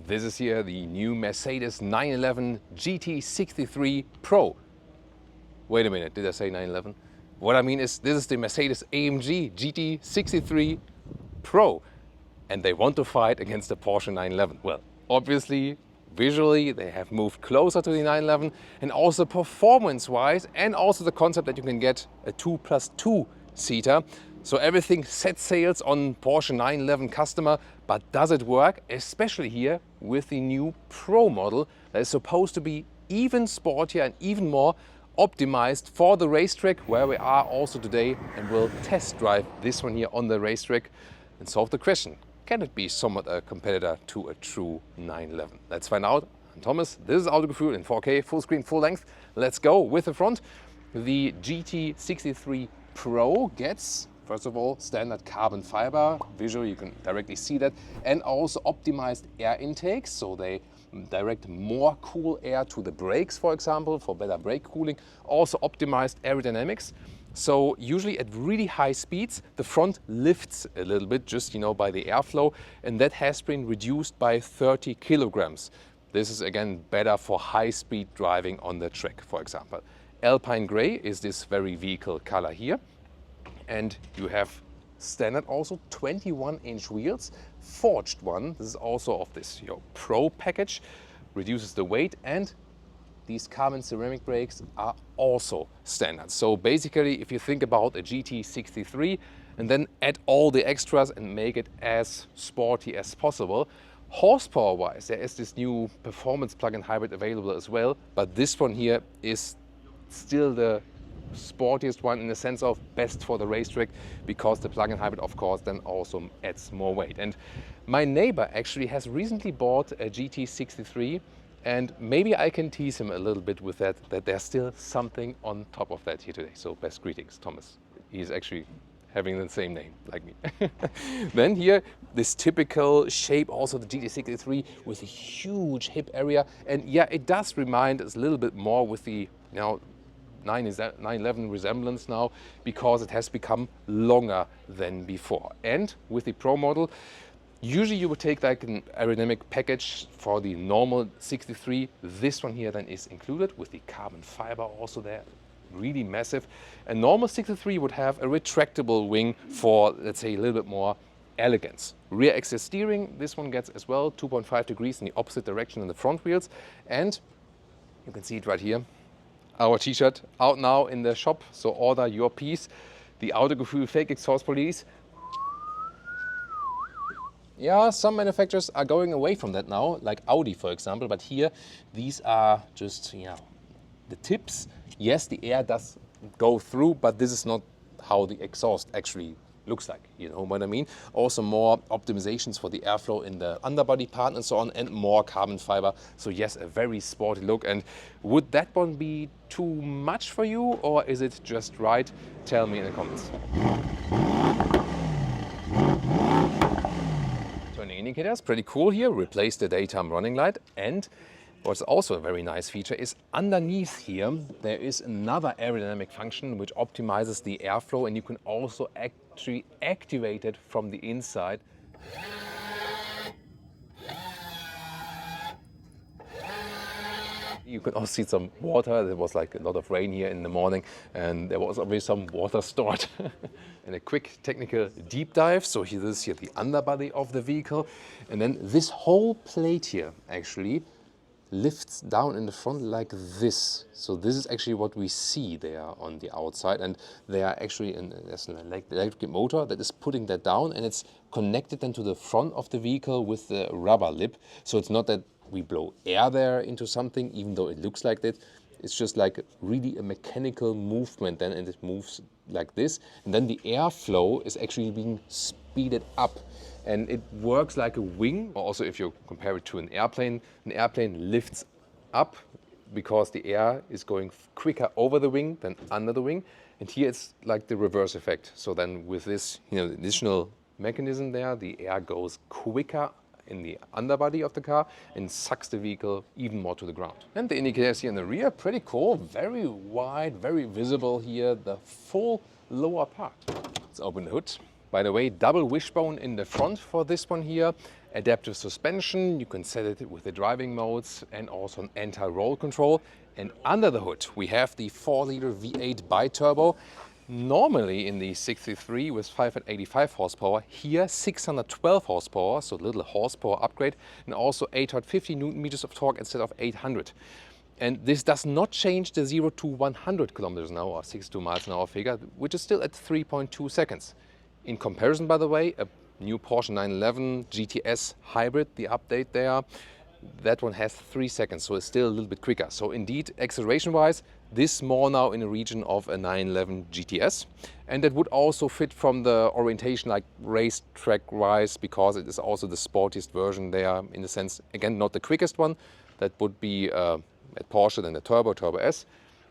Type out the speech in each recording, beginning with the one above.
This is here the new Mercedes 911 GT 63 Pro. Wait a minute, did I say 911? What I mean is this is the Mercedes-AMG GT 63 Pro. And they want to fight against the Porsche 911. Well, obviously, visually, they have moved closer to the 911, and also performance-wise, and also the concept that you can get a 2+2 seater. So everything set sails on Porsche 911 customer, but does it work? Especially here with the new Pro model that is supposed to be even sportier and even more optimized for the racetrack, where we are also today, and we'll test drive this one here on the racetrack and solve the question. Can it be somewhat a competitor to a true 911? Let's find out. I'm Thomas, this is Autogefühl in 4K, full screen, full length. Let's go with the front. The GT63 Pro gets, first of all, standard carbon fiber. Visually, you can directly see that. And also optimized air intakes, so they direct more cool air to the brakes, for example, for better brake cooling. Also optimized aerodynamics. So usually at really high speeds, the front lifts a little bit just, by the airflow, and that has been reduced by 30 kilograms. This is again better for high speed driving on the track, for example. Alpine gray is this very vehicle color here. And you have standard also 21-inch wheels, forged one. This is also of this Pro package, reduces the weight, and these carbon ceramic brakes are also standard. So basically, if you think about a GT63 and then add all the extras and make it as sporty as possible, horsepower-wise, there is this new performance plug-in hybrid available as well, but this one here is still the sportiest one in the sense of best for the racetrack, because the plug-in hybrid, of course, then also adds more weight. And my neighbor actually has recently bought a GT63, and maybe I can tease him a little bit with that there's still something on top of that here today. So best greetings, Thomas. He's actually having the same name like me. Then here, this typical shape, also the GT63 with a huge hip area. And yeah, it does remind us a little bit more with the 911 resemblance now, because it has become longer than before. And with the Pro model, usually you would take like an aerodynamic package for the normal 63. This one here then is included with the carbon fiber also there, really massive. A normal 63 would have a retractable wing for, let's say, a little bit more elegance. Rear axis steering, this one gets as well 2.5 degrees in the opposite direction in the front wheels. And you can see it right here. Our t-shirt out now in the shop, so order your piece. The Autogefühl fake exhaust police. Yeah, some manufacturers are going away from that now, like Audi, for example. But here, these are just the tips. Yes, the air does go through, but this is not how the exhaust actually looks like. You know what I mean? Also more optimizations for the airflow in the underbody part and so on, and more carbon fiber. So yes, a very sporty look. And would that one be too much for you, or is it just right? Tell me in the comments. Turning indicators, pretty cool here. Replace the daytime running light. And what's also a very nice feature is underneath here, there is another aerodynamic function which optimizes the airflow, and you can also actually activate it from the inside. You can also see some water. There was like a lot of rain here in the morning, and there was obviously some water stored. And a quick technical deep dive. So here is the underbody of the vehicle. And then this whole plate here actually lifts down in the front like this. So this is actually what we see there on the outside, and they are actually there's an electric motor that is putting that down, and it's connected then to the front of the vehicle with the rubber lip. So it's not that we blow air there into something, even though it looks like that. It's just like really a mechanical movement then, and it moves like this. And then the airflow is actually being speeded up. And it works like a wing. Also, if you compare it to an airplane lifts up because the air is going quicker over the wing than under the wing. And here it's like the reverse effect. So then with this additional mechanism there, the air goes quicker in the underbody of the car and sucks the vehicle even more to the ground. And the indicators here in the rear, pretty cool, very wide, very visible here, the full lower part. Let's open the hood. By the way, double wishbone in the front for this one here, adaptive suspension. You can set it with the driving modes and also an anti-roll control. And under the hood, we have the 4-liter V8 biturbo. Normally in the 63 with 585 horsepower, here 612 horsepower, so a little horsepower upgrade, and also 850 Newton meters of torque instead of 800. And this does not change the 0 to 100 kilometers an hour or 62 miles an hour figure, which is still at 3.2 seconds. In comparison, by the way, a new Porsche 911 GTS hybrid, the update there, that one has 3 seconds, so it's still a little bit quicker. So indeed, acceleration-wise, this more now in the region of a 911 GTS. And that would also fit from the orientation, like racetrack-wise, because it is also the sportiest version there, in the sense, again, not the quickest one. That would be at Porsche then the Turbo S.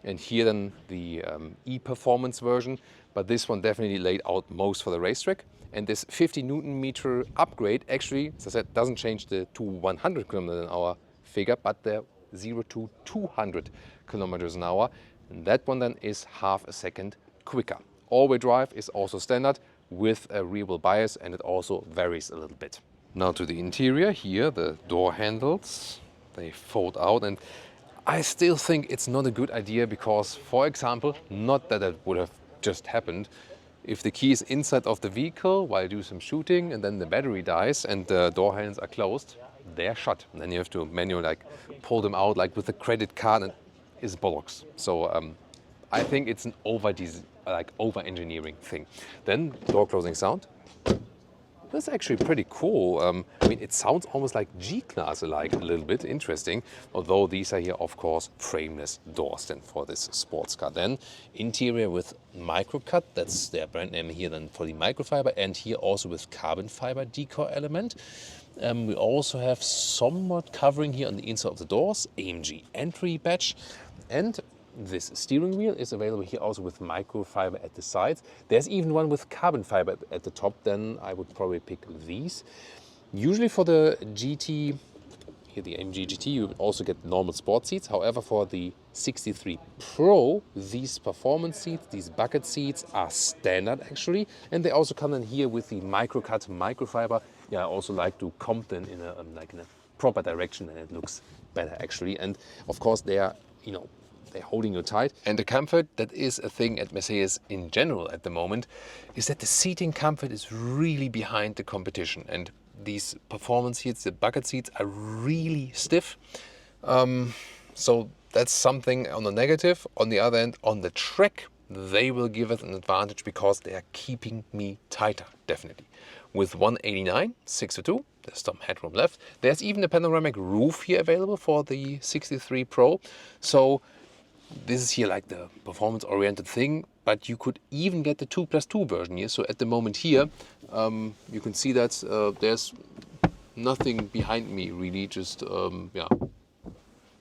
And here then the E-Performance version. But this one definitely laid out most for the racetrack. And this 50 Newton meter upgrade actually, as I said, doesn't change the to 100 kilometers an hour figure, but the 0 to 200 kilometers an hour. And that one then is half a second quicker. All-wheel drive is also standard with a rear wheel bias, and it also varies a little bit. Now to the interior. Here the door handles, they fold out, and I still think it's not a good idea because, for example, not that it would have just happened, if the key is inside of the vehicle while you do some shooting and then the battery dies and the door handles are closed, they're shut. And then you have to manually pull them out like with a credit card, and it's bollocks. So I think it's an over-engineering thing. Then door closing sound. That's actually pretty cool. I mean, it sounds almost like G-Class alike, a little bit interesting, although these are here, of course, frameless doors then for this sports car. Then interior with microcut, that's their brand name here then for the microfiber, and here also with carbon fiber decor element. We also have somewhat covering here on the inside of the doors, AMG entry badge, and this steering wheel is available here also with microfiber at the sides. There's even one with carbon fiber at the top. Then I would probably pick these. Usually for the GT, here the AMG GT, you would also get normal sport seats. However, for the 63 Pro, these performance seats, these bucket seats are standard actually. And they also come in here with the microcut microfiber. Yeah, I also like to comp them in a proper direction, and it looks better actually. And of course they are, they're holding you tight. And the comfort, that is a thing at Mercedes in general at the moment, is that the seating comfort is really behind the competition. And these performance seats, the bucket seats, are really stiff. So that's something on the negative. On the other end, on the track, they will give us an advantage because they are keeping me tighter, definitely. With 189, 602, there's some headroom left. There's even a panoramic roof here available for the 63 Pro. So this is here like the performance-oriented thing, but you could even get the 2+2 version here. So at the moment here, you can see that there's nothing behind me really, just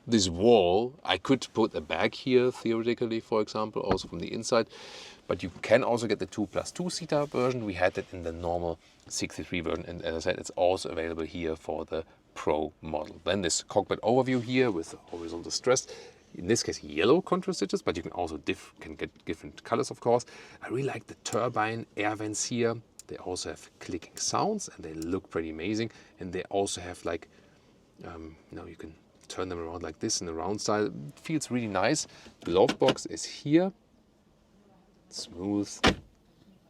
this wall. I could put a bag here theoretically, for example, also from the inside, but you can also get the 2+2 seater version. We had it in the normal 63 version, and as I said, it's also available here for the Pro model. Then this cockpit overview here with horizontal stress. In this case, yellow contrast stitches, but you can also can get different colors, of course. I really like the turbine air vents here. They also have clicking sounds, and they look pretty amazing. And they also have like, you can turn them around like this in the round style. It feels really nice. Glove box is here. Smooth.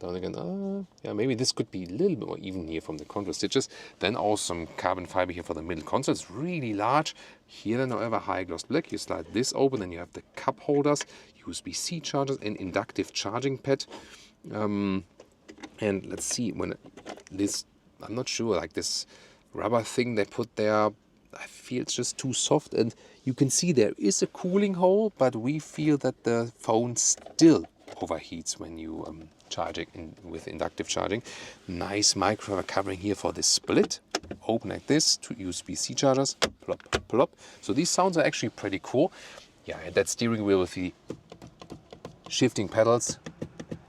Down again. Maybe this could be a little bit more even here from the contrast stitches. Then also some carbon fiber here for the middle console. It's really large. Here then, however, high gloss black. You slide this open, and you have the cup holders, USB-C chargers, and inductive charging pad. And let's see, when this, I'm not sure, like this rubber thing they put there, I feel it's just too soft. And you can see there is a cooling hole, but we feel that the phone still overheats when you charge it with inductive charging. Nice microfiber covering here for this split. Open like this, 2 USB-C chargers, plop, plop. So these sounds are actually pretty cool. Yeah, and that steering wheel with the shifting pedals.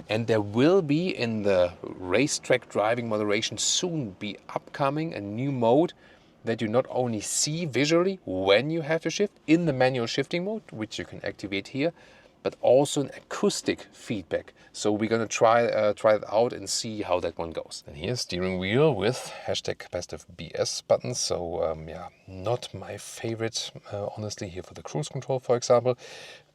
And there will be in the racetrack driving moderation soon be upcoming a new mode that you not only see visually when you have to shift in the manual shifting mode, which you can activate here, but also an acoustic feedback. So we're gonna try it out and see how that one goes. And here's steering wheel with #capacitive BS buttons. So yeah, not my favorite, honestly, here for the cruise control, for example.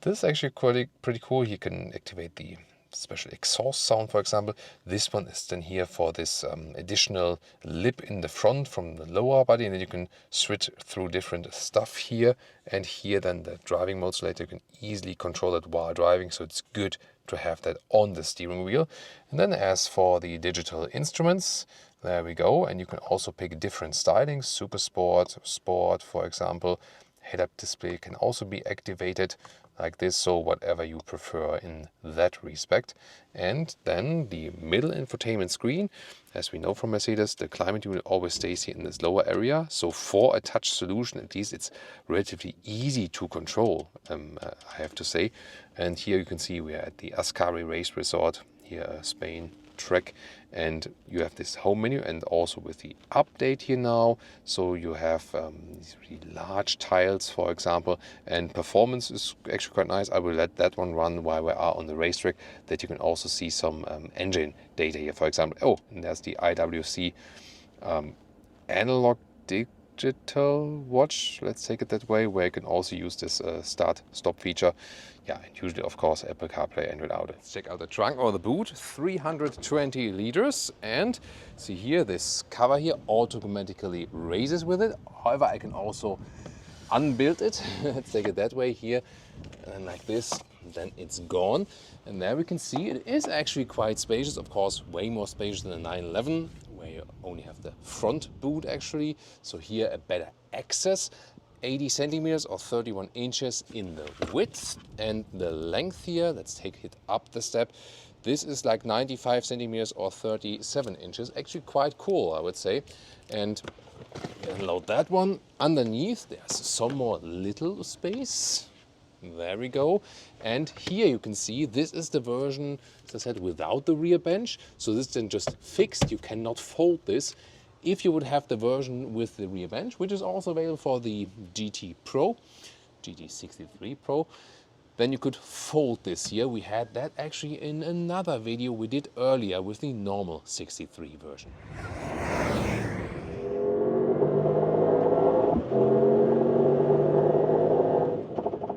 This is actually pretty cool. You can activate the special exhaust sound, for example. This one is then here for this additional lip in the front from the lower body, and then you can switch through different stuff here. And here then the driving mode selector, you can easily control it while driving, so it's good to have that on the steering wheel. And then as for the digital instruments, there we go, and you can also pick different stylings, Super Sport, Sport, for example. Head-up display can also be activated like this, so whatever you prefer in that respect. And then the middle infotainment screen, as we know from Mercedes, the climate unit always stays here in this lower area. So for a touch solution, at least it's relatively easy to control, I have to say. And here you can see we are at the Ascari Race Resort, here Spain track, and you have this home menu, and also with the update here now, so you have these really large tiles, for example, and performance is actually quite nice. I will let that one run while we are on the racetrack, that you can also see some engine data here, for example. Oh, and there's the IWC analog digital watch, let's take it that way, where you can also use this start-stop feature. Yeah, and usually, of course, Apple CarPlay, Android Auto. Let's check out the trunk or the boot. 320 liters, and see here, this cover here automatically raises with it. However, I can also unbuild it. Let's take it that way here, and like this, then it's gone. And there we can see it is actually quite spacious, of course, way more spacious than the 911, where you only have the front boot actually. So here a better access. 80 centimeters or 31 inches in the width, and the length here, let's take it up the step. This is like 95 centimeters or 37 inches. Actually quite cool, I would say. And unload that one. Underneath, there's some more little space. There we go. And here you can see this is the version, as I said, without the rear bench. So this is then just fixed. You cannot fold this. If you would have the version with the rear bench, which is also available for the GT Pro, GT63 Pro, then you could fold this here. We had that actually in another video we did earlier with the normal 63 version.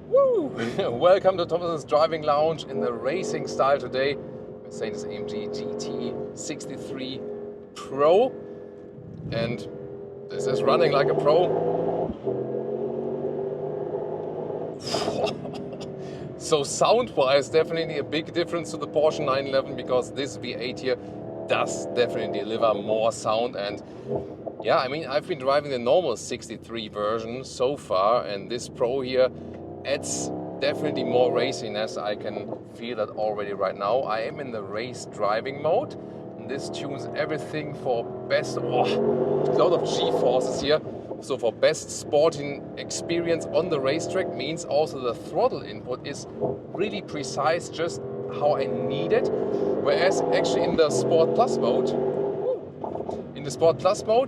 Woo! Welcome to Thomas's Driving Lounge in the racing style today. Mercedes-AMG GT63 Pro. And this is running like a pro. So sound-wise, definitely a big difference to the Porsche 911, because this V8 here does definitely deliver more sound. And yeah, I mean, I've been driving the normal 63 version so far, and this Pro here adds definitely more raciness. I can feel that already right now. I am in the race driving mode. This tunes everything for best, a lot of G-forces here. So for best sporting experience on the racetrack, means also the throttle input is really precise, just how I need it. Whereas actually in the Sport Plus mode,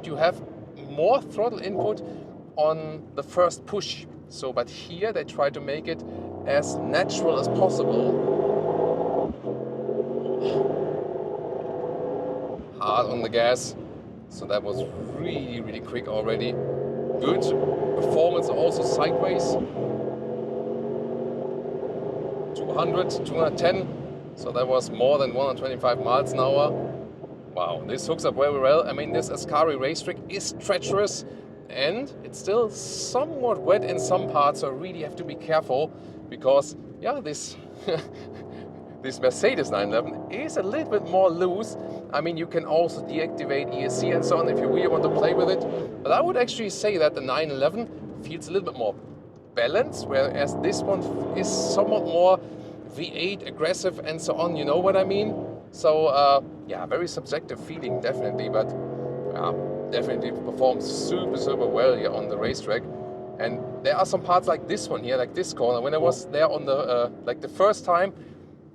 you have more throttle input on the first push. So, but here they try to make it as natural as possible. Hard on the gas, so that was really, really quick already. Good performance also sideways. 200, 210, so that was more than 125 miles an hour. Wow, this hooks up very well. I mean, this Ascari racetrack is treacherous, and it's still somewhat wet in some parts, so really have to be careful, because yeah, this this Mercedes 911 is a little bit more loose. I mean, you can also deactivate ESC and so on if you really want to play with it. But I would actually say that the 911 feels a little bit more balanced, whereas this one is somewhat more V8 aggressive and so on, you know what I mean? So yeah, very subjective feeling definitely, but definitely performs super, super well here on the racetrack. And there are some parts like this one here, like this corner. When I was there on the, like the first time,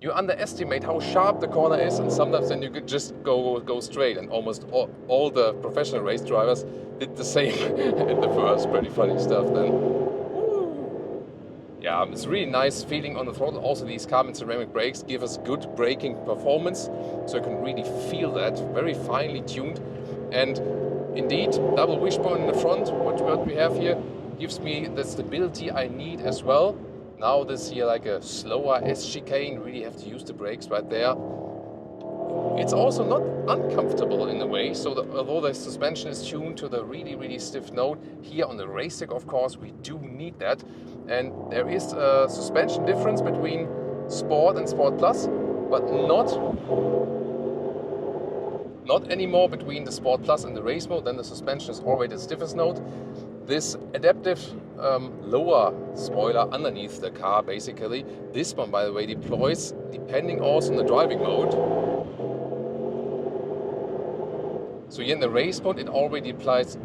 you underestimate how sharp the corner is, and sometimes then you could just go straight, and almost all the professional race drivers did the same at the first. Pretty funny stuff then. yeah, it's really nice feeling on the throttle. Also, these carbon ceramic brakes give us good braking performance, so you can really feel that, very finely tuned. And indeed, double wishbone in the front, what we have here, gives me the stability I need as well. Now this here like a slower S chicane, really have to use the brakes right there. It's also not uncomfortable in a way, so although the suspension is tuned to the really stiff note, here on the racetrack, of course, we do need that. And there is a suspension difference between Sport and Sport Plus, but not anymore between the Sport Plus and the race mode. Then the suspension is already the stiffest note. This adaptive lower spoiler underneath the car, basically, this one, by the way, deploys depending also on the driving mode. So here in the race mode, it already deploys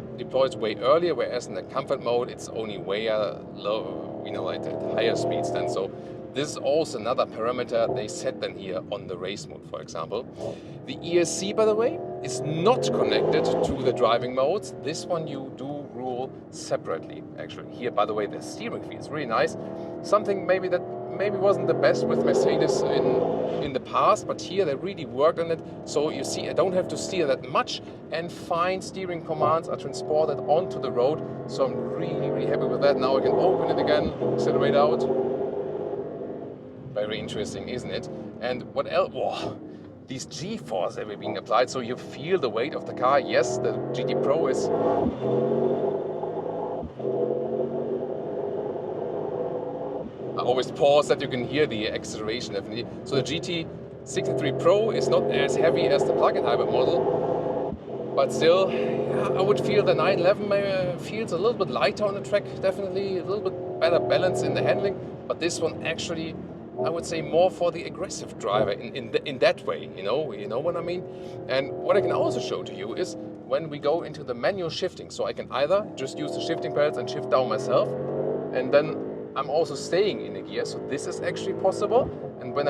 way earlier, whereas in the comfort mode, it's only way low, like at higher speeds then. So this is also another parameter they set then here on the race mode, for example. The ESC, by the way, is not connected to the driving modes. This one you do rule separately, actually. Here, by the way, the steering feel is really nice. Something maybe wasn't the best with Mercedes in the past, but here they really worked on it. So you see, I don't have to steer that much, and fine steering commands are transported onto the road. So I'm really happy with that. Now I can open it again, accelerate out. Very interesting, isn't it? And what else? Whoa, these G-forces that were being applied, so you feel the weight of the car. Yes, the GT Pro is I always pause that you can hear the acceleration definitely. So the GT63 Pro is not as heavy as the plug-in hybrid model, but still, yeah, I would feel the 911 feels a little bit lighter on the track, definitely a little bit better balance in the handling. But this one actually, I would say, more for the aggressive driver in that way. You know what I mean. And what I can also show to you is when we go into the manual shifting. So I can either just use the shifting pedals and shift down myself, and then I'm also staying in the gear, so this is actually possible. And when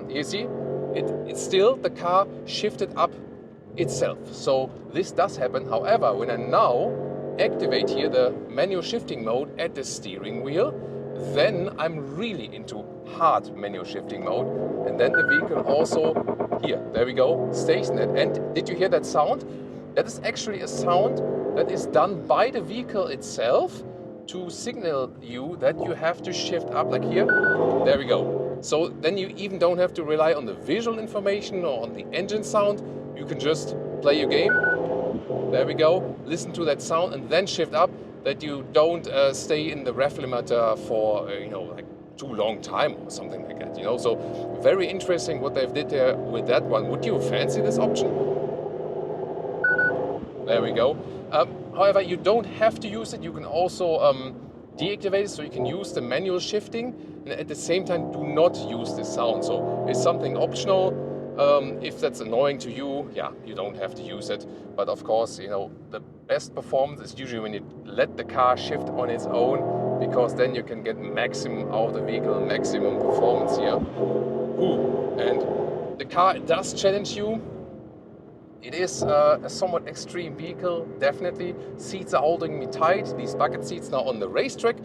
you see, it's still the car shifted up itself. So this does happen. However, when I now activate here the manual shifting mode at the steering wheel, then I'm really into hard manual shifting mode. And then the vehicle also, there we go, stays in it. And did you hear that sound? That is actually a sound that is done by the vehicle itself to signal you that you have to shift up, like here. There we go. So then you even don't have to rely on the visual information or on the engine sound. You can just play your game. There we go. Listen to that sound and then shift up, that you don't stay in the ref limiter for like too long time or something like that. So very interesting what they've did there with that one. Would you fancy this option? There we go. However, you don't have to use it. You can also deactivate it, so you can use the manual shifting, and at the same time do not use this sound. So it's something optional. If that's annoying to you, you don't have to use it. But of course, the best performance is usually when you let the car shift on its own, because then you can get maximum out of the vehicle, maximum performance here. And the car does challenge you. It is a somewhat extreme vehicle, definitely. Seats are holding me tight. These bucket seats now on the racetrack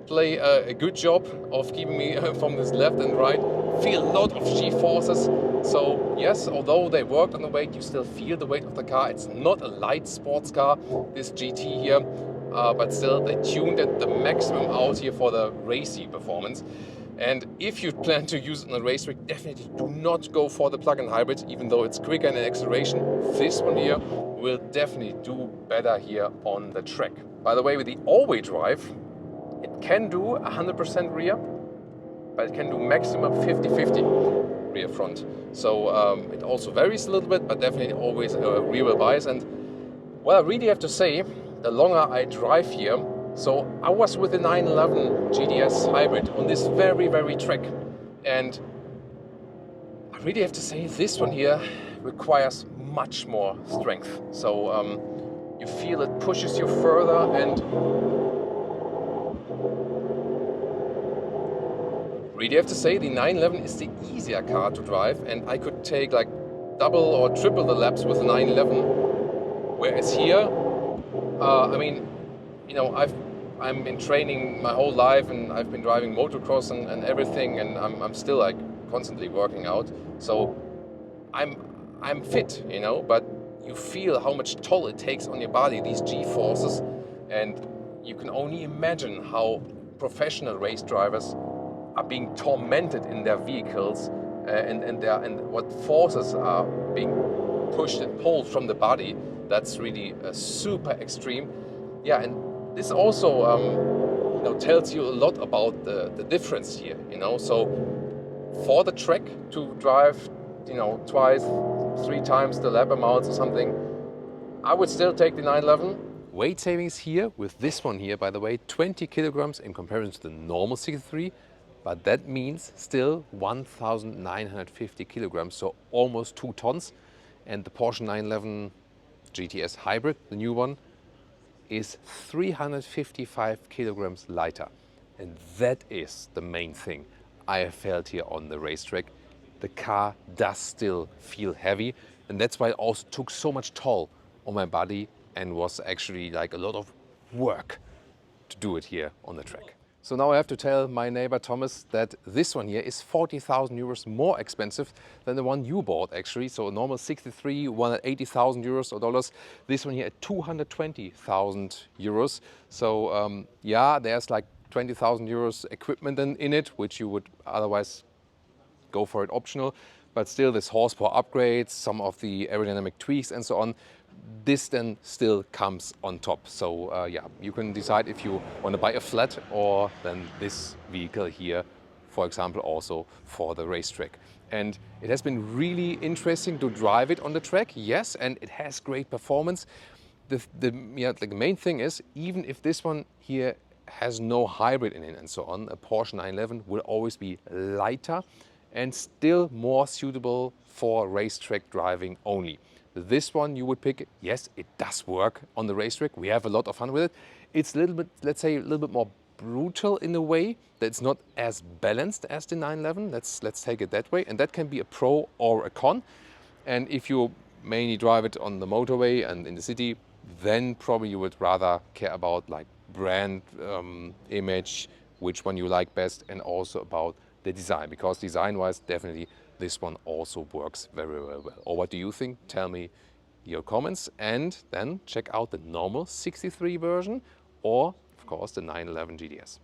play a good job of keeping me from this left and right. Feel a lot of G-forces. So yes, although they worked on the weight, you still feel the weight of the car. It's not a light sports car, this GT here, but still they tuned it the maximum out here for the racy performance. And if you plan to use it on a racetrack, definitely do not go for the plug-in hybrid, even though it's quicker in acceleration. This one here will definitely do better here on the track. By the way, with the all-wheel drive, it can do 100% rear, but it can do maximum 50-50 rear front. So it also varies a little bit, but definitely always a rear wheel bias. And what I really have to say, the longer I drive here, so I was with the 911 GTS hybrid on this very track, and I really have to say this one here requires much more strength. So you feel it pushes you further, and really have to say the 911 is the easier car to drive, and I could take like double or triple the laps with the 911, whereas here, I mean, I'm in training my whole life, and I've been driving motocross and everything, and I'm still like constantly working out. So I'm fit, you know, but you feel how much toll it takes on your body, these G-forces, and you can only imagine how professional race drivers are being tormented in their vehicles, and what forces are being pushed and pulled from the body. That's really super extreme. Yeah, and this also tells you a lot about the difference here, you know. So for the track to drive, twice, 3 times the lap amounts or something, I would still take the 911. Weight savings here with this one here, by the way, 20 kilograms in comparison to the normal 63, but that means still 1,950 kilograms, so almost 2 tons. And the Porsche 911 GTS Hybrid, the new one, is 355 kilograms lighter. And that is the main thing I have felt here on the racetrack. The car does still feel heavy, and that's why it also took so much toll on my body and was actually like a lot of work to do it here on the track. So now I have to tell my neighbor Thomas that this one here is 40,000 euros more expensive than the one you bought actually. So a normal 63, one at 80,000 euros or dollars. This one here at 220,000 euros. So yeah, there's like 20,000 euros equipment in it, which you would otherwise go for it optional. But still, this horsepower upgrades, some of the aerodynamic tweaks and so on, this then still comes on top. So yeah, you can decide if you want to buy a flat or then this vehicle here, for example, also for the racetrack. And it has been really interesting to drive it on the track, yes, and it has great performance. The main thing is, even if this one here has no hybrid in it and so on, a Porsche 911 will always be lighter and still more suitable for racetrack driving only. This one you would pick, yes, it does work on the racetrack. We have a lot of fun with it. It's a little bit, let's say, a little bit more brutal in a way. That's not as balanced as the 911. Let's take it that way. And that can be a pro or a con. And if you mainly drive it on the motorway and in the city, then probably you would rather care about like brand image, which one you like best, and also about the design, because design-wise, definitely this one also works very, very well. Or what do you think? Tell me your comments, and then check out the normal 63 version or, of course, the 911 GTS.